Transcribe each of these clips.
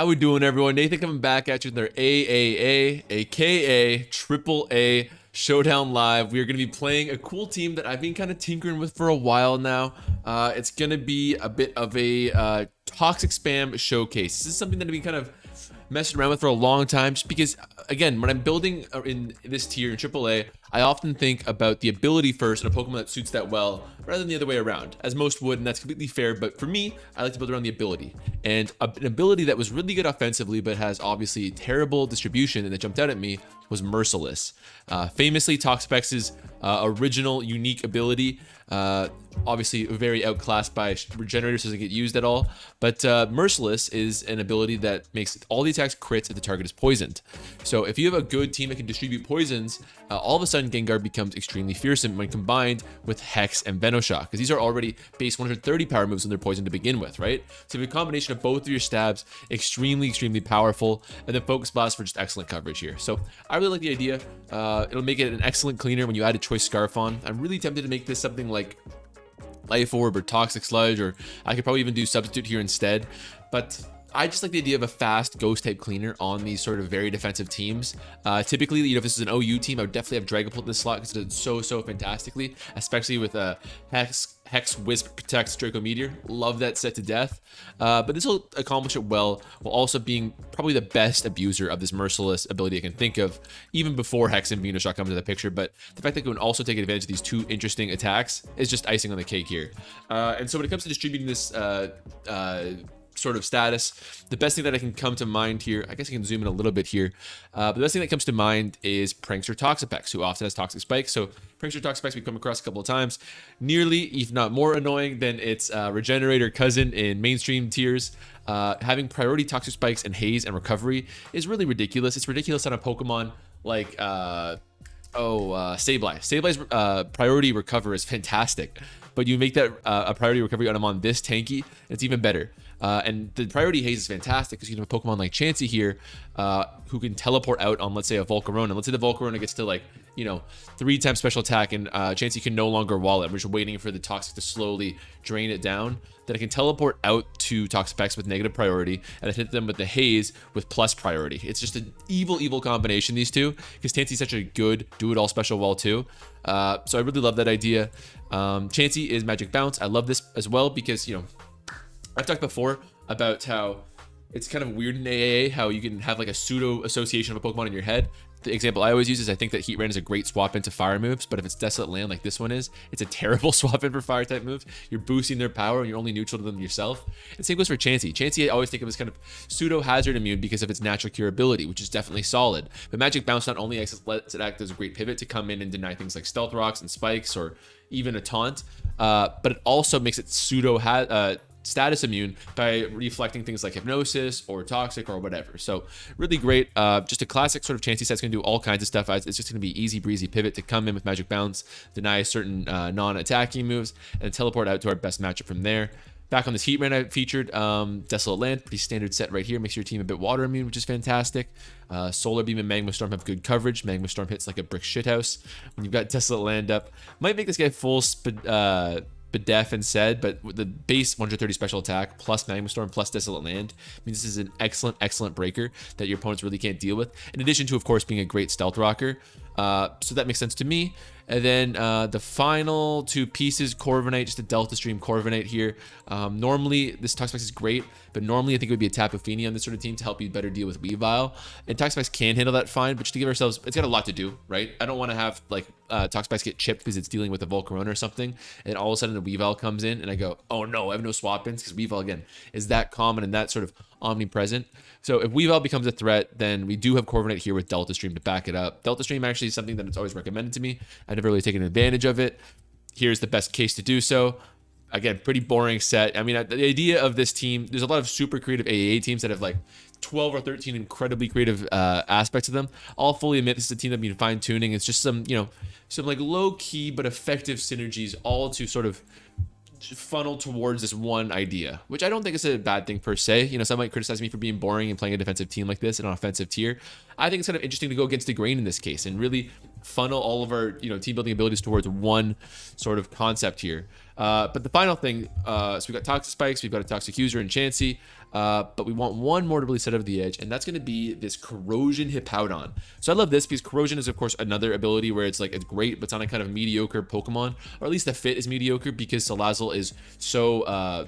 How we doing, everyone? Nathan coming back at you with their AAA, aka Triple A Showdown Live. We are going to be playing a cool team that I've been kind of tinkering with for a while now. It's going to be a bit of a toxic spam showcase. This is something that I've been kind of messing around with for a long time, just because, again, when I'm building in this tier in AAA, I often think about the ability first and a Pokemon that suits that well, rather than the other way around, as most would, and that's completely fair. But for me, I like to build around the ability, and an ability that was really good offensively, but has obviously terrible distribution, and that jumped out at me was Merciless. Famously, Toxapex's original unique ability, obviously very outclassed by Regenerators, doesn't get used at all, but Merciless is an ability that makes all the attacks crits if the target is poisoned. So if you have a good team that can distribute poisons, all of a sudden Gengar becomes extremely fearsome when combined with Hex and VENOSHOCK, because these are already base 130 power moves when they're poisoned to begin with, right? So you have a combination of both of your stabs, extremely powerful, and then Focus Blast for just excellent coverage here. So I really like the idea. It'll make it an excellent cleaner when you add a Choice Scarf on. I'm really tempted to make this something like Life Orb or Toxic Sludge, or I could probably even do Substitute here instead, but I just like the idea of a fast ghost type cleaner on these sort of very defensive teams. Typically, if this is an OU team, I would definitely have Dragapult in this slot because it does so fantastically, especially with Hex, Wisp, Protect, Draco Meteor. Love that set to death. But this will accomplish it well, while also being probably the best abuser of this Merciless ability I can think of, even before Hex and Venushot come into the picture. But the fact that it can also take advantage of these two interesting attacks is just icing on the cake here. And so when it comes to distributing this sort of status, the best thing that I can come to mind here, I guess I can zoom in a little bit here, but the best thing that comes to mind is Prankster Toxapex, who often has Toxic Spike. So Prankster Toxapex we've come across a couple of times, nearly, if not more annoying than its Regenerator cousin in mainstream tiers. Having priority Toxic Spikes and Haze and Recovery is really ridiculous. It's ridiculous on a Pokemon like Sableye. Sableye's priority recover is fantastic, but you make that a priority recovery on him on this tanky, it's even better. And the priority haze is fantastic because you can have a Pokemon like Chansey here who can teleport out on, let's say, a Volcarona. Let's say the Volcarona gets to, like, 3 times special attack, and Chansey can no longer wall it. We're just waiting for the Toxic to slowly drain it down. Then I can teleport out to Toxapex with negative priority, and I hit them with the haze with plus priority. It's just an evil combination, these two, because Chansey's such a good do-it-all special wall too. So I really love that idea. Chansey is Magic Bounce. I love this as well because, I've talked before about how it's kind of weird in AAA how you can have like a pseudo association of a Pokemon in your head. The example I always use is I think that Heat Rain is a great swap into fire moves, but if it's Desolate Land like this one is, it's a terrible swap in for fire type moves. You're boosting their power and you're only neutral to them yourself. And same goes for Chansey. Chansey, I always think of as kind of pseudo hazard immune because of its natural cure ability, which is definitely solid. But Magic Bounce not only lets it act as a great pivot to come in and deny things like Stealth Rocks and Spikes or even a Taunt, but it also makes it pseudo status immune by reflecting things like Hypnosis or Toxic or whatever. So really great. Just a classic sort of Chansey set's going to do all kinds of stuff. It's just going to be easy breezy pivot to come in with Magic Bounce, deny certain non-attacking moves, and teleport out to our best matchup from there. Back on this Heat Rain I featured, Desolate Land, pretty standard set right here. Makes your team a bit water immune, which is fantastic. Solar Beam and Magma Storm have good coverage. Magma Storm hits like a brick shithouse. When you've got Desolate Land up, might make this guy full Bedef and said, but with the base 130 special attack plus Magma Storm plus Desolate Land means this is an excellent breaker that your opponents really can't deal with, in addition to, of course, being a great stealth rocker. So that makes sense to me. And then the final two pieces, Corviknight, just a Delta Stream Corviknight here. Normally, this Toxapex is great, but normally I think it would be a Tapu Fini on this sort of team to help you better deal with Weavile. And Toxapex can handle that fine, but just to give ourselves, it's got a lot to do, right? I don't want to have, like, Toxapex get chipped because it's dealing with a Volcarona or something, and all of a sudden the Weavile comes in, and I go, oh no, I have no swap-ins, because Weavile, again, is that common and that sort of omnipresent. So if Weavile becomes a threat, then we do have Corviknight here with Delta Stream to back it up. Delta Stream actually is something that it's always recommended to me. I've never really taken advantage of it. Here's the best case to do so. Again, pretty boring set. I mean, the idea of this team, there's a lot of super creative AAA teams that have like 12 or 13 incredibly creative aspects of them. I'll fully admit this is a team that been fine-tuning. It's just some, some like low-key but effective synergies, all to sort of funnel towards this one idea, which I don't think is a bad thing per se. Some might criticize me for being boring and playing a defensive team like this in an offensive tier. I think it's kind of interesting to go against the grain in this case and really funnel all of our team building abilities towards one sort of concept here. But the final thing, so we've got Toxic Spikes, we've got a Toxic User and Chansey, but we want one more to really set over the edge, and that's going to be this Corrosion Hippowdon. So I love this because Corrosion is, of course, another ability where it's like, it's great, but it's on a kind of mediocre Pokemon, or at least the fit is mediocre because Salazzle is so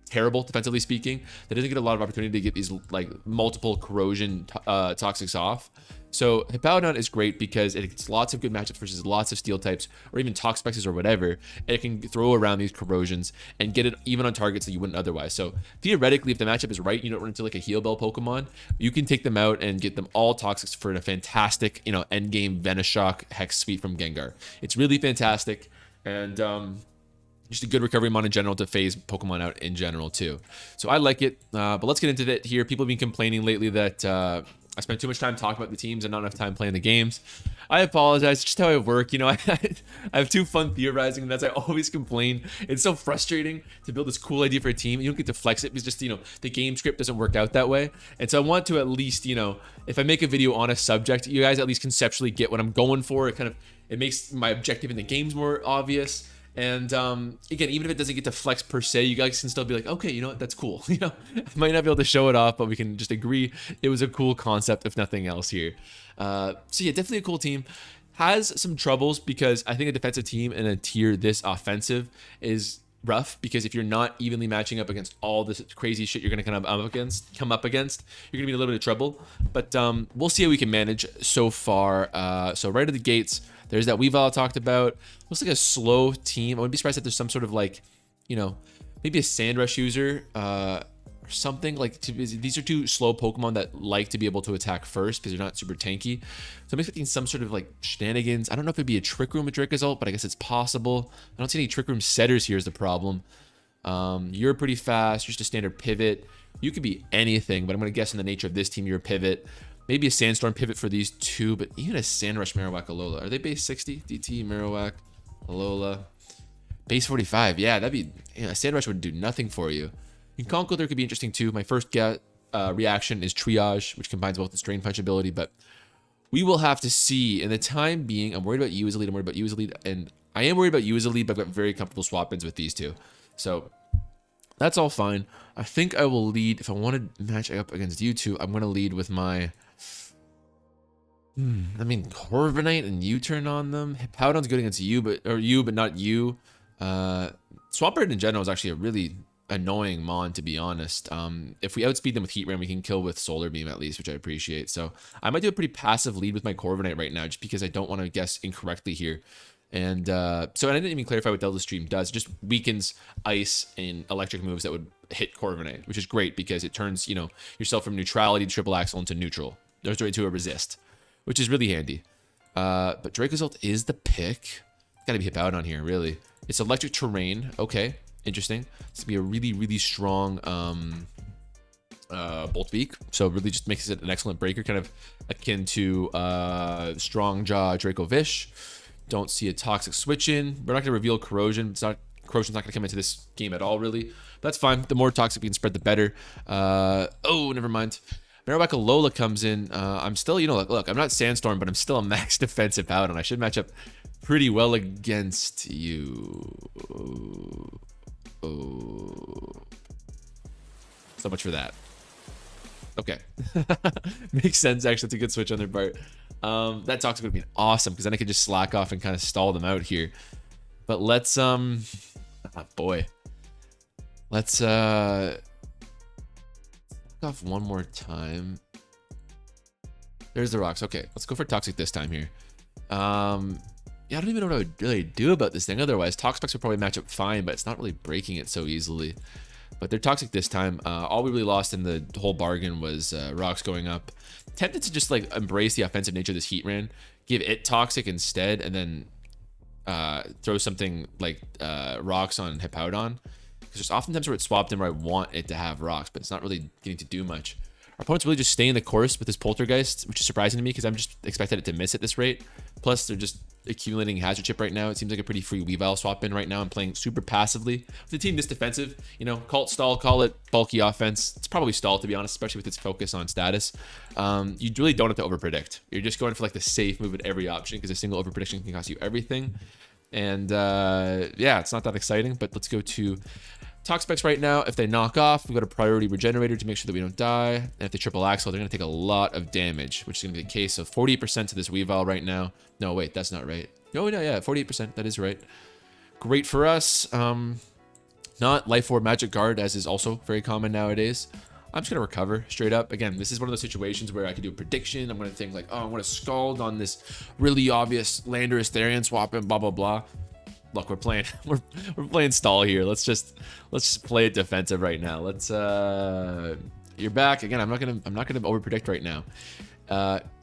terrible defensively speaking that doesn't get a lot of opportunity to get these like multiple corrosion toxics off. So Hippowdon is great because it gets lots of good matchups versus lots of steel types or even Toxapex or whatever, and it can throw around these corrosions and get it even on targets that you wouldn't otherwise. So theoretically, if the matchup is right, you don't run into like a Heal Bell Pokemon, you can take them out and get them all toxics for a fantastic end game Venoshock Hex Suite from Gengar. It's really fantastic, and just a good recovery mon in general to phase Pokemon out in general too. So I like it, but let's get into it here. People have been complaining lately that I spent too much time talking about the teams and not enough time playing the games. I apologize. It's just how I work. I have too fun theorizing, and as I always complain, it's so frustrating to build this cool idea for a team. You don't get to flex it because just, the game script doesn't work out that way. And so I want to at least, if I make a video on a subject, you guys at least conceptually get what I'm going for. It makes my objective in the games more obvious. And again, even if it doesn't get to flex per se, you guys can still be like, okay, you know what, that's cool. I might not be able to show it off, but we can just agree it was a cool concept, if nothing else here. So yeah, definitely a cool team. Has some troubles because I think a defensive team in a tier this offensive is rough, because if you're not evenly matching up against all this crazy shit you're going to come up against, you're going to be in a little bit of trouble. But we'll see how we can manage so far. So right at the gates, there's that Weavile I talked about. Looks like a slow team. I wouldn't be surprised if there's some sort of like, maybe a Sand Rush user or something. Like these are two slow Pokemon that like to be able to attack first because they're not super tanky. So I'm expecting some sort of like shenanigans. I don't know if it'd be a Trick Room with Dracozolt, but I guess it's possible. I don't see any Trick Room setters here is the problem. You're pretty fast. You're just a standard pivot. You could be anything, but I'm going to guess in the nature of this team, you're a pivot. Maybe a Sandstorm pivot for these two, but even a Sandrush Marowak Alola. Are they base 60? DT, Marowak, Alola. Base 45. Yeah, that'd be... Sandrush would do nothing for you. And Conkeldurr could be interesting too. My first reaction is Triage, which combines both the Strain Punch ability, but we will have to see. In the time being, I'm worried about you as a lead. I'm worried about you as a lead, and I am worried about you as a lead, but I've got very comfortable swap-ins with these two. So that's all fine. I think I will lead. If I want to match up against you two, I'm going to lead with my... Corviknight and U-turn on them. Hippowdon's good against you, but not you. Swampert in general is actually a really annoying mon, to be honest. If we outspeed them with Heat Ram, we can kill with Solar Beam at least, which I appreciate. So I might do a pretty passive lead with my Corviknight right now, just because I don't want to guess incorrectly here. And I didn't even clarify what Delta Stream does. It just weakens ice and electric moves that would hit Corviknight, which is great because it turns yourself from neutrality to triple axle into neutral. There's right to a resist, which is really handy. But Dracozolt is the pick. Gotta be Hippowdon here, really. It's electric terrain. Okay, interesting. This will be a really, really strong Bolt Beak. So really just makes it an excellent breaker, kind of akin to Strong Jaw Draco Vish. Don't see a Toxic switch in. We're not gonna reveal Corrosion. Corrosion's not gonna come into this game at all, really. That's fine. The more Toxic we can spread, the better. Oh, never mind. Marowak Alola comes in. I'm still, look, I'm not Sandstorm, but I'm still a max defensive out, and I should match up pretty well against you. Oh. So much for that. Okay. Makes sense, actually. It's a good switch on their part. That Toxic would be awesome, because then I could just slack off and kind of stall them out here. But let's, boy. Let's, off one more time. There's the rocks. Okay, let's go for Toxic this time here. Yeah, I don't even know what I would really do about this thing otherwise. Toxapex would probably match up fine, but it's not really breaking it so easily. But they're Toxic this time. All we really lost in the whole bargain was rocks going up. Tempted to just like embrace the offensive nature of this Heat Ran, give it Toxic instead, and then throw something like rocks on Hippowdon. Because there's oftentimes where it's swapped in where I want it to have rocks, but it's not really getting to do much. Our opponent's really just staying the course with this Poltergeist, which is surprising to me because I'm just expected it to miss at this rate. Plus, they're just accumulating hazard chip right now. It seems like a pretty free Weavile swap in right now. I'm playing super passively. With the team this defensive, you know, call it stall, call it bulky offense. It's probably stall, to be honest, especially with its focus on status. You really don't have to overpredict. You're just going for like the safe move at every option because a single overprediction can cost you everything. And yeah, it's not that exciting, but let's go to Tox specs right now. If they knock off, we go to priority regenerator to make sure that we don't die. And if they triple axle, they're going to take a lot of damage, which is going to be the case of 48% to this Weavile right now. No, wait, that's not right. No, yeah, 48%. That is right. Great for us. Not Life Orb Magic Guard, as is also very common nowadays. I'm just going to recover straight up. Again, this is one of those situations where I can do a prediction. I'm going to think like, oh, I'm going to Scald on this really obvious Landorus Therian swap and blah, blah, blah. Look, we're playing stall here. Let's just play it defensive right now. Let's you're back again. I'm not gonna overpredict right now.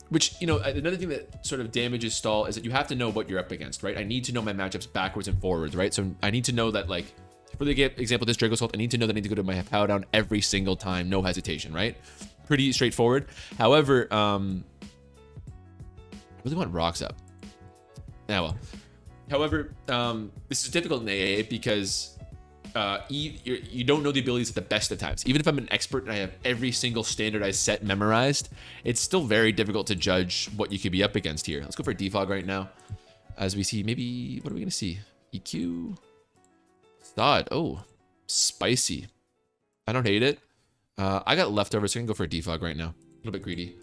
Which, you know, another thing that sort of damages stall is that you have to know what you're up against, right? I need to know my matchups backwards and forwards, right? So I need to know that, like, for the example, this Draco Assault, I need to know that I need to go to my power down every single time, no hesitation, right? Pretty straightforward. However, I really want rocks up. Yeah, well. However, this is difficult in AA because you don't know the abilities at the best of times. Even if I'm an expert and I have every single standardized set memorized, it's still very difficult to judge what you could be up against here. Let's go for a defog right now. As we see, maybe, what are we going to see? EQ? Thought. Oh, spicy. I don't hate it. I got leftovers, so I can go for a defog right now. A little bit greedy.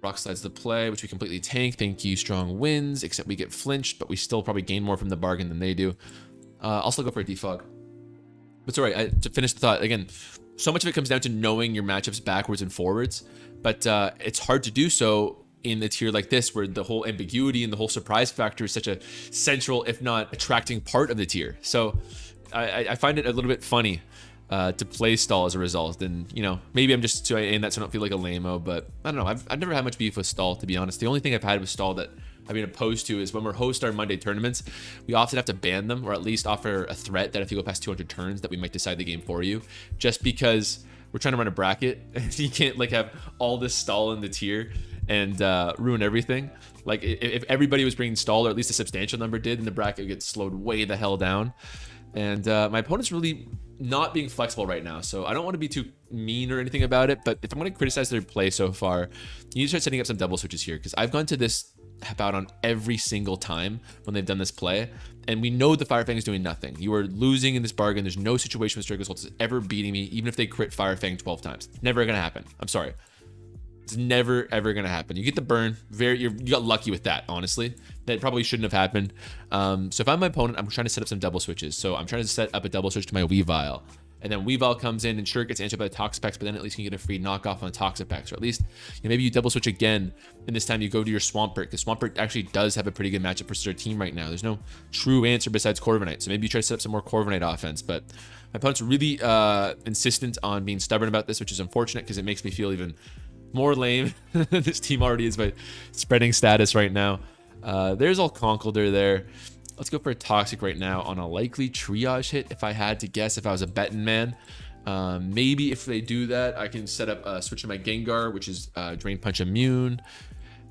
Rock slides the play, which we completely tank. Thank you, strong wins, except we get flinched, but we still probably gain more from the bargain than they do. I'll still go for a defog. But it's all right. To finish the thought, again, so much of it comes down to knowing your matchups backwards and forwards, but it's hard to do so in a tier like this where the whole ambiguity and the whole surprise factor is such a central, if not attracting part of the tier. So I find it a little bit funny to play stall as a result. And, you know, maybe I'm just saying that so I don't feel like a lame-o, but I don't know. I've never had much beef with stall, to be honest. The only thing I've had with stall that I've been opposed to is when we're host our Monday tournaments, we often have to ban them or at least offer a threat that if you go past 200 turns that we might decide the game for you, just because we're trying to run a bracket. You can't like have all this stall in the tier and ruin everything. Like if everybody was bringing stall, or at least a substantial number did, then the bracket would get slowed way the hell down. And my opponent's really not being flexible right now, so I don't want to be too mean or anything about it, but if I'm going to criticize their play so far, you need to start setting up some double switches here, because I've gone to this bout on every single time when they've done this play, and we know the Firefang is doing nothing. You are losing in this bargain. There's no situation with Draco Assault is ever beating me, even if they crit Firefang 12 times. Never going to happen. I'm sorry. It's never, ever going to happen. You get the burn. You got lucky with that, honestly. That probably shouldn't have happened. So if I'm my opponent, I'm trying to set up some double switches. So I'm trying to set up a double switch to my Weavile. And then Weavile comes in and sure, it gets answered by the Toxapex, but then at least you can get a free knockoff on Toxapex. Or at least, you know, maybe you double switch again, and this time you go to your Swampert, because Swampert actually does have a pretty good matchup versus their team right now. There's no true answer besides Corviknight. So maybe you try to set up some more Corviknight offense. But my opponent's really insistent on being stubborn about this, which is unfortunate because it makes me feel even more lame than this team already is by spreading status right now. There's all Conkeldurr there. Let's go for a Toxic right now on a likely Triage hit if I had to guess, if I was a betting man. Maybe if they do that, I can set up a switch to my Gengar, which is Drain Punch immune.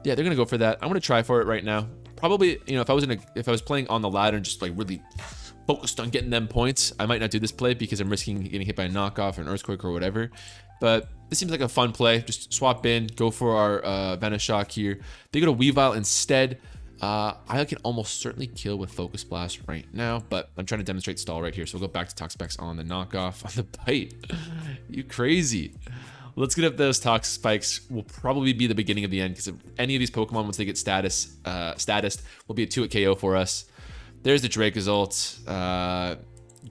Yeah, they're gonna go for that. I'm gonna try for it right now. Probably, you know, if I was playing on the ladder and just like really focused on getting them points, I might not do this play because I'm risking getting hit by a knockoff or an Earthquake or whatever. But this seems like a fun play. Just swap in, go for our VENOSHOCK here. They go to Weavile instead. I can almost certainly kill with Focus Blast right now, but I'm trying to demonstrate stall right here. So we'll go back to Toxapex on the knockoff on the bite. You crazy. Let's get up those Tox spikes. Will probably be the beginning of the end, because if any of these Pokemon, once they get statused, will be a 2-hit KO for us. There's the Dracozolt.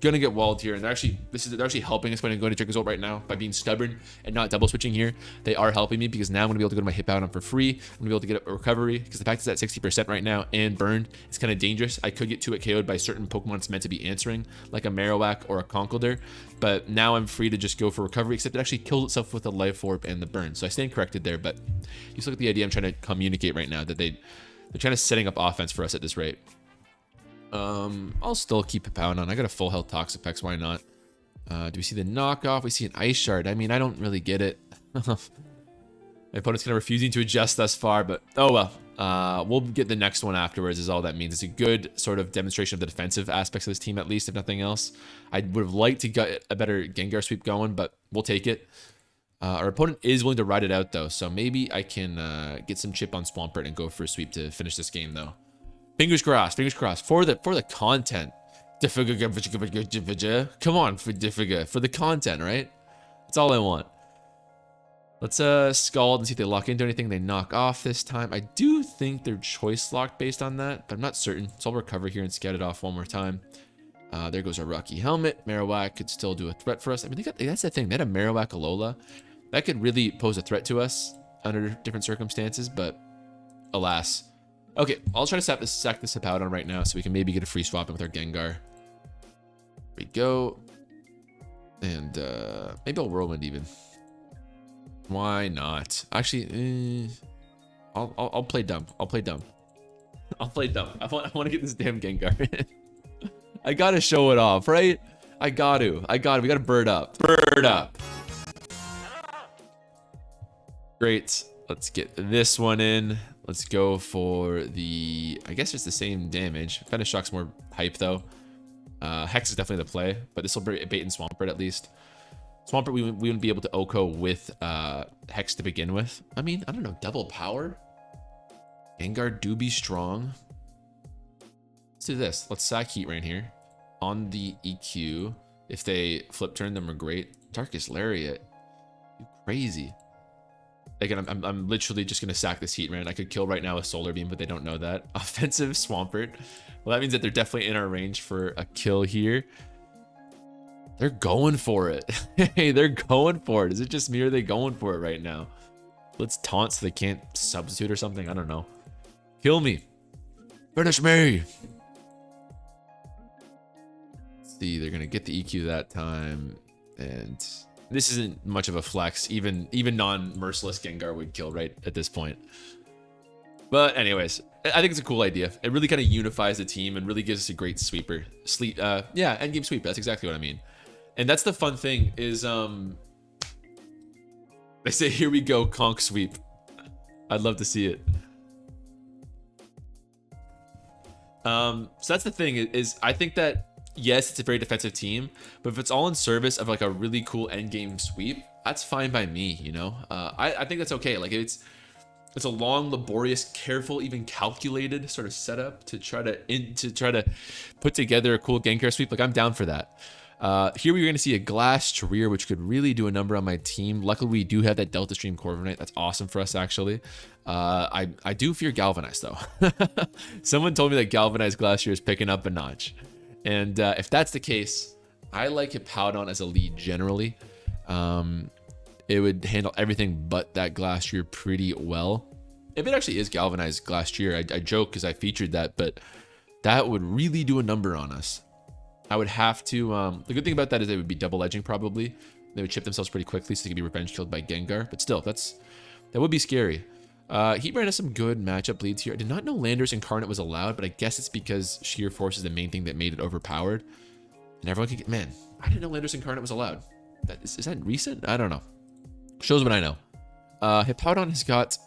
Gonna get walled here, and they're actually helping us by going to Dracozolt right now by being stubborn and not double switching here. They are helping me because now I'm gonna be able to go to my hit on for free. I'm gonna be able to get a recovery because the fact it's at 60% right now and burned is kind of dangerous. I could get 2-hit KO'd by certain Pokemon it's meant to be answering, like a Marowak or a Conkeldurr, but now I'm free to just go for recovery, except it actually killed itself with the Life Orb and the burn. So I stand corrected there, but you look at the idea I'm trying to communicate right now, that they're trying to setting up offense for us at this rate. I'll still keep a pound on. I got a full health Toxapex, why not? Do we see the knockoff? We see an Ice Shard. I mean, I don't really get it. My opponent's kind of refusing to adjust thus far, but oh well. We'll get the next one afterwards is all that means. It's a good sort of demonstration of the defensive aspects of this team, at least, if nothing else. I would have liked to get a better Gengar sweep going, but we'll take it. Our opponent is willing to ride it out, though, so maybe I can get some chip on Swampert and go for a sweep to finish this game, though. Fingers crossed for the content. Come on, for the content, right? That's all I want. Let's Scald and see if they lock into anything. They knock off this time. I do think they're choice locked based on that, but I'm not certain. So I'll recover here and scout it off one more time. There goes our Rocky Helmet. Marowak could still do a threat for us. I mean, that's the thing. They had a Marowak Alola. That could really pose a threat to us under different circumstances, but alas. Okay, I'll try to sack this Hippowdon right now so we can maybe get a free swap in with our Gengar. There we go. And maybe I'll Whirlwind even. Why not? Actually, I'll play dumb. I'll play dumb. I'll play dumb. I want to get this damn Gengar. I gotta show it off, right? I got to. We gotta bird up. Bird up. Great. Let's get this one in. Let's go for the... I guess it's the same damage. VENOSHOCK's more hype, though. Hex is definitely the play, but this will bait and Swampert at least. Swampert, we wouldn't be able to OHKO with Hex to begin with. I mean, I don't know. Double power? Gengar do be strong. Let's do this. Let's sack Heat Rain here. On the EQ. If they flip turn them, are great. Darkest Lariat. You crazy. Again, I'm literally just going to sack this Heat Rain. I could kill right now with Solar Beam, but they don't know that. Offensive Swampert. Well, that means that they're definitely in our range for a kill here. They're going for it. Hey, they're going for it. Is it just me or are they going for it right now? Let's taunt so they can't substitute or something. I don't know. Kill me. Finish me. Let's see, they're going to get the EQ that time. And... this isn't much of a flex. Even non-merciless Gengar would kill right at this point. But anyways, I think it's a cool idea. It really kind of unifies the team and really gives us a great sweeper. Yeah, endgame sweep. That's exactly what I mean. And that's the fun thing is, they say, here we go, conk sweep. I'd love to see it. So that's the thing is I think that yes, it's a very defensive team, but if it's all in service of like a really cool end game sweep, that's fine by me, you know. I think that's okay. Like it's a long, laborious, careful, even calculated sort of setup to try to put together a cool Gengar sweep. Like I'm down for that. Here we're going to see a Glass Rear, which could really do a number on my team. Luckily, we do have that Delta Stream Corviknight. That's awesome for us, actually. I do fear Galvanize, though. Someone told me that Galvanized Glass Rear is picking up a notch. And if that's the case, I like Hippowdon as a lead generally. It would handle everything but that Glass Rear pretty well. If it actually is Galvanized Glass Rear, I joke because I featured that, but that would really do a number on us. I would have to... the good thing about that is they would be double edging probably. They would chip themselves pretty quickly so they could be revenge killed by Gengar. But still, that would be scary. Heat Rain has some good matchup leads here. I did not know Landorus Incarnate was allowed, but I guess it's because Sheer Force is the main thing that made it overpowered. And everyone can get... man, I didn't know Landorus Incarnate was allowed. Is that recent? I don't know. Shows what I know. Hippowdon has got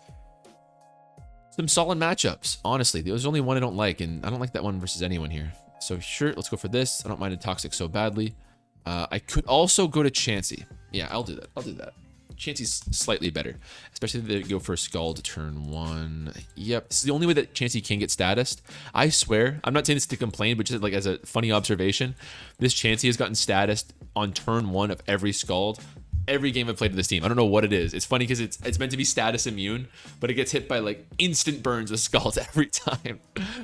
some solid matchups, honestly. There's only one I don't like, and I don't like that one versus anyone here. So sure, let's go for this. I don't mind a Toxic so badly. I could also go to Chansey. Yeah, I'll do that. Chansey's slightly better, especially if they go for a Scald turn 1. Yep, this is the only way that Chansey can get statused. I swear, I'm not saying this to complain, but just like as a funny observation, this Chansey has gotten statused on turn 1 of every Scald. Every game I've played with this team. I don't know what it is. It's funny because it's meant to be status immune, but it gets hit by like instant burns with Scalds every time.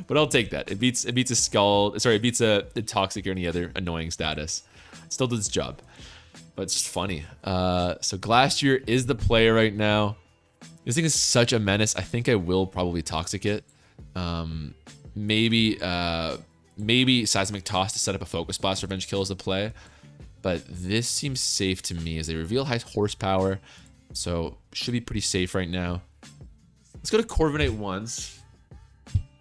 But I'll take that. It beats a Scald. Sorry, it beats a Toxic or any other annoying status. It still does its job. But it's just funny. So Glastrier is the play right now. This thing is such a menace. I think I will probably Toxic it. Maybe Seismic Toss to set up a Focus Blast Revenge Kill is the play. But this seems safe to me as they reveal high horsepower. So should be pretty safe right now. Let's go to Corviknight once.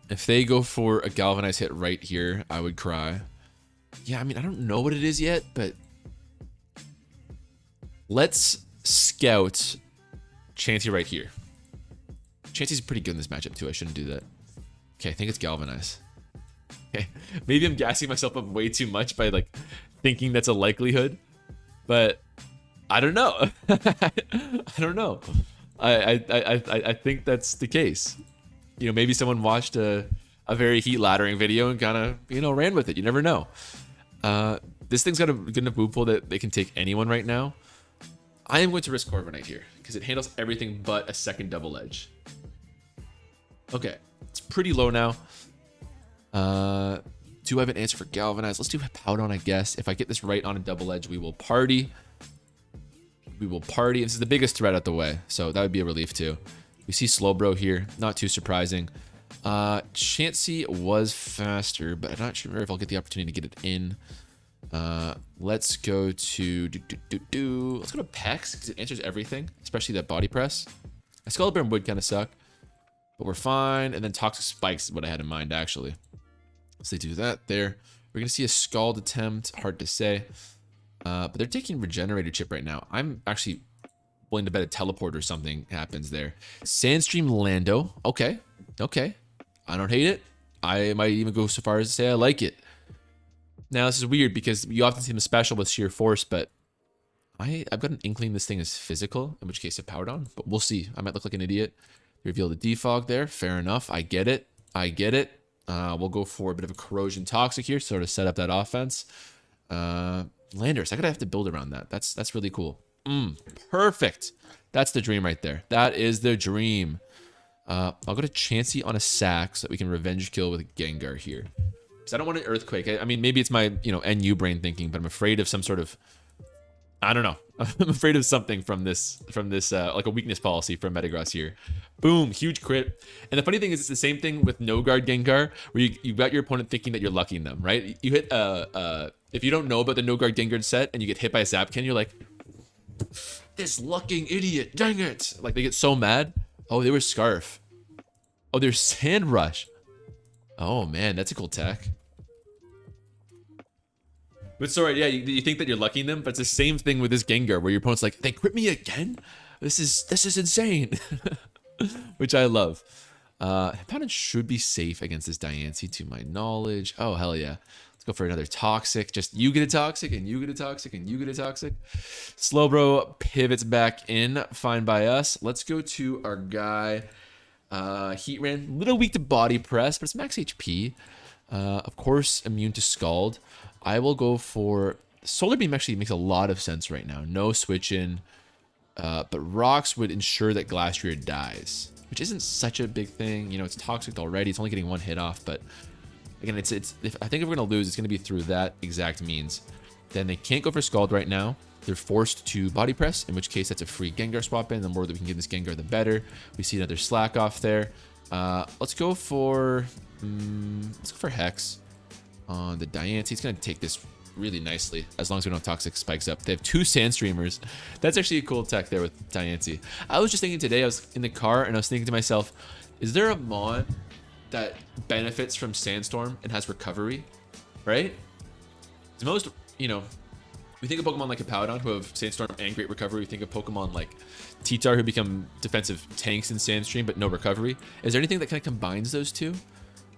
If they go for a Galvanize hit right here, I would cry. Yeah, I mean, I don't know what it is yet, but let's scout Chansey right here. Chansey's pretty good in this matchup too. I shouldn't do that. Okay, I think it's Galvanize. Okay, maybe I'm gassing myself up way too much by like thinking that's a likelihood, but I don't know. I don't know. I think that's the case. You know, maybe someone watched a very heat laddering video and kind of, you know, ran with it. You never know. This thing's got a good enough move pool that they can take anyone right now. I am going to risk Corviknight here because it handles everything but a second double edge. Okay, it's pretty low now. Do I have an answer for Galvanize? Let's do Powdon, I guess. If I get this right on a double edge, we will party. We will party. This is the biggest threat out the way, so that would be a relief too. We see Slowbro here, not too surprising. Chansey was faster, but I'm not sure if I'll get the opportunity to get it in. Let's go to let's go to Pex because it answers everything, especially that body press. A Skullburn would kind of suck, but we're fine. And then Toxic Spikes is what I had in mind actually. So they do that there. We're gonna see a Scald attempt. Hard to say, but they're taking Regenerator Chip right now. I'm actually willing to bet a Teleport or something happens there. Sandstream Lando. Okay, okay. I don't hate it. I might even go so far as to say I like it. Now, this is weird because you often see them special with sheer force, but I've got an inkling this thing is physical, in which case it Powdon, but we'll see. I might look like an idiot. Reveal the defog there. Fair enough. I get it. I get it. We'll go for a bit of a Corrosion Toxic here, sort of set up that offense. Landers, I gotta have to build around that. That's really cool. Perfect. That's the dream right there. That is the dream. I'll go to Chansey on a sack so that we can revenge kill with Gengar here. Because I don't want an Earthquake. I mean, maybe it's my, you know, NU brain thinking, but I'm afraid of some sort of, I don't know. I'm afraid of something from this, like a weakness policy from Metagross here. Boom, huge crit. And the funny thing is, it's the same thing with No Guard Gengar, where you got your opponent thinking that you're lucking them, right? You hit, if you don't know about the No Guard Gengar set and you get hit by a Zapkin, you're like, this lucking idiot, dang it. Like, they get so mad. Oh, they were Scarf. Oh, there's Sand Rush. Oh, man, that's a cool tech. But sorry, yeah, you think that you're lucking them, but it's the same thing with this Gengar, where your opponent's like, they crit me again? This is insane. Which I love. Powdon should be safe against this Diancie, to my knowledge. Oh, hell yeah. Let's go for another Toxic. Just you get a Toxic, and you get a Toxic, and you get a Toxic. Slowbro pivots back in. Fine by us. Let's go to our guy. Heatran, little weak to body press, but it's max HP. Of course, immune to Scald. I will go for Solar Beam. Actually makes a lot of sense right now. No switch in, but Rocks would ensure that Glastrier dies, which isn't such a big thing. You know, it's toxic already. It's only getting one hit off, but again, I think if we're gonna lose, it's gonna be through that exact means. Then they can't go for Scald right now. They're forced to body press, in which case that's a free Gengar swap in. The more that we can give this Gengar, the better. We see another slack off there. Let's go for Hex on the Diancie. It's gonna take this really nicely as long as we don't have Toxic Spikes up. They have two Sandstreamers. That's actually a cool tech there with Diancie. I was just thinking today, I was in the car and I was thinking to myself, is there a Mon that benefits from Sandstorm and has recovery, right? It's most, you know, we think of Pokemon like a Powdon who have Sandstorm and great recovery. We think of Pokemon like T-Tar who become defensive tanks in Sandstream but no recovery. Is there anything that kind of combines those two?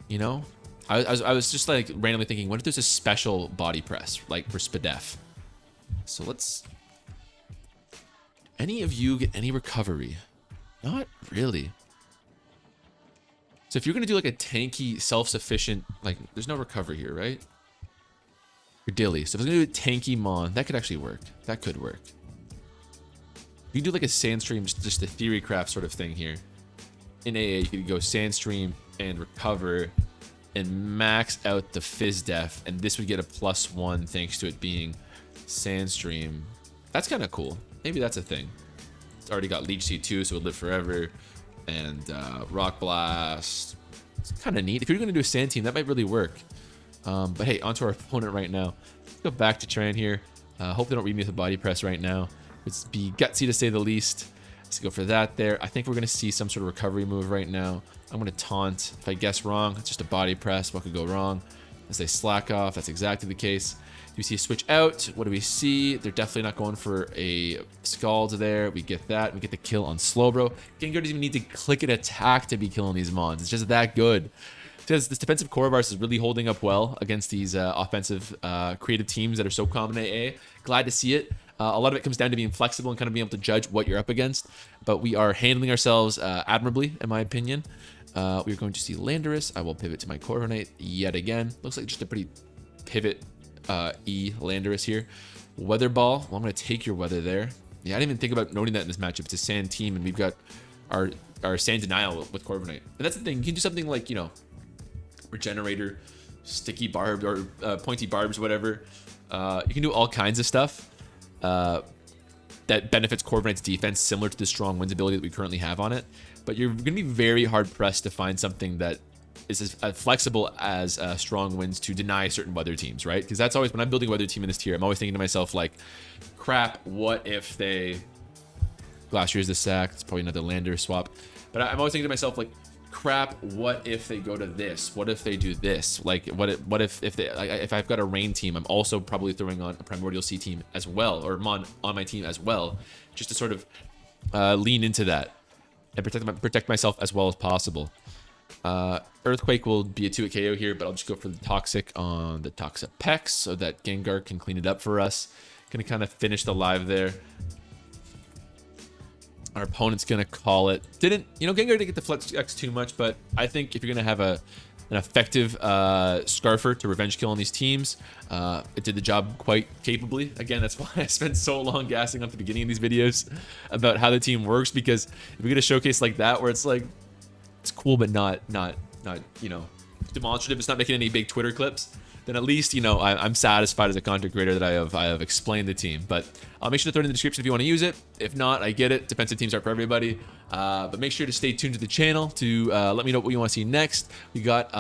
You know, I was just like randomly thinking, what if there's a special body press like for Spadef? So let's. Any of you get any recovery? Not really. So if you're gonna do like a tanky, self-sufficient, like there's no recovery here, right? Or Dilly. So if I was gonna do a tanky Mon, that could actually work. That could work. You can do like a Sandstream, just a theory craft sort of thing here. In AA, you could go Sandstream and recover and max out the Fizz Def, and this would get a +1 thanks to it being Sandstream. That's kind of cool. Maybe that's a thing. It's already got Leech Seed too, so it would live forever. And Rock Blast. It's kind of neat. If you're going to do a Sand Team, that might really work. But hey, onto our opponent right now. Let's go back to Tran here. Hope they don't read me with a body press right now. It's be gutsy to say the least. Let's go for that there. I think we're going to see some sort of recovery move right now. I'm going to taunt. If I guess wrong, it's just a body press. What could go wrong? As they slack off, that's exactly the case. we see a switch out? What do we see? They're definitely not going for a Scald there. We get that. We get the kill on Slowbro. Gengar doesn't even need to click an attack to be killing these mons. It's just that good. Because this defensive core of ours is really holding up well against these offensive creative teams that are so common in AA. Glad to see it. A lot of it comes down to being flexible and kind of being able to judge what you're up against. But we are handling ourselves admirably, in my opinion. We're going to see Landorus. I will pivot to my Corviknight yet again. Looks like just a pretty pivot E Landorus here. Weather Ball. Well, I'm going to take your weather there. Yeah, I didn't even think about noting that in this matchup. It's a sand team, and we've got our sand denial with Corviknight. And that's the thing. You can do something like, you know, Regenerator, sticky barb, or pointy barbs, whatever. You can do all kinds of stuff that benefits Corviknight's defense, similar to the strong winds ability that we currently have on it. But you're going to be very hard pressed to find something that is as flexible as strong winds to deny certain weather teams, right? Because that's always, when I'm building a weather team in this tier, I'm always thinking to myself, like, crap, what if they... Glacier's the sack. It's probably another lander swap. But I'm always thinking to myself, like, crap, what if they go to this? What if they do this? Like, what if they, like, if I've got a rain team, I'm also probably throwing on a Primordial Sea team as well, or Mon on my team as well, just to sort of lean into that and protect myself as well as possible. Earthquake will be a 2-hit KO here, but I'll just go for the Toxic on the Toxapex so that Gengar can clean it up for us. Gonna kind of finish the live there. Our opponent's gonna call it. Gengar didn't get the Flex X too much, but I think if you're gonna have an effective Scarfer to revenge kill on these teams, it did the job quite capably. Again, that's why I spent so long gassing up the beginning of these videos about how the team works, because if we get a showcase like that where it's like, it's cool but not you know, demonstrative, it's not making any big Twitter clips, then at least, you know, I'm satisfied as a content creator that I have explained the team. But I'll make sure to throw it in the description if you want to use it. If not, I get it. Defensive teams aren't for everybody. But make sure to stay tuned to the channel to let me know what you want to see next. We got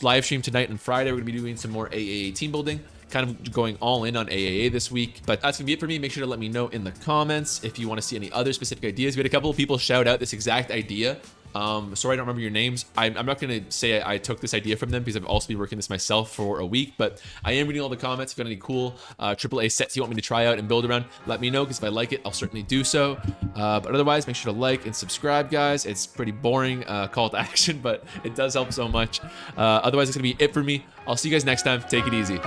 live stream tonight and Friday. We're going to be doing some more AAA team building. Kind of going all in on AAA this week. But that's going to be it for me. Make sure to let me know in the comments if you want to see any other specific ideas. We had a couple of people shout out this exact idea. Sorry I don't remember your names. I'm not going to say I took this idea from them, because I've also been working this myself for a week, but I am reading all the comments. If you've got any cool AAA sets you want me to try out and build around, let me know, because if I like it, I'll certainly do so. But otherwise, make sure to like and subscribe, guys. It's pretty boring call to action, but it does help so much. Otherwise, it's going to be it for me. I'll see you guys next time. Take it easy.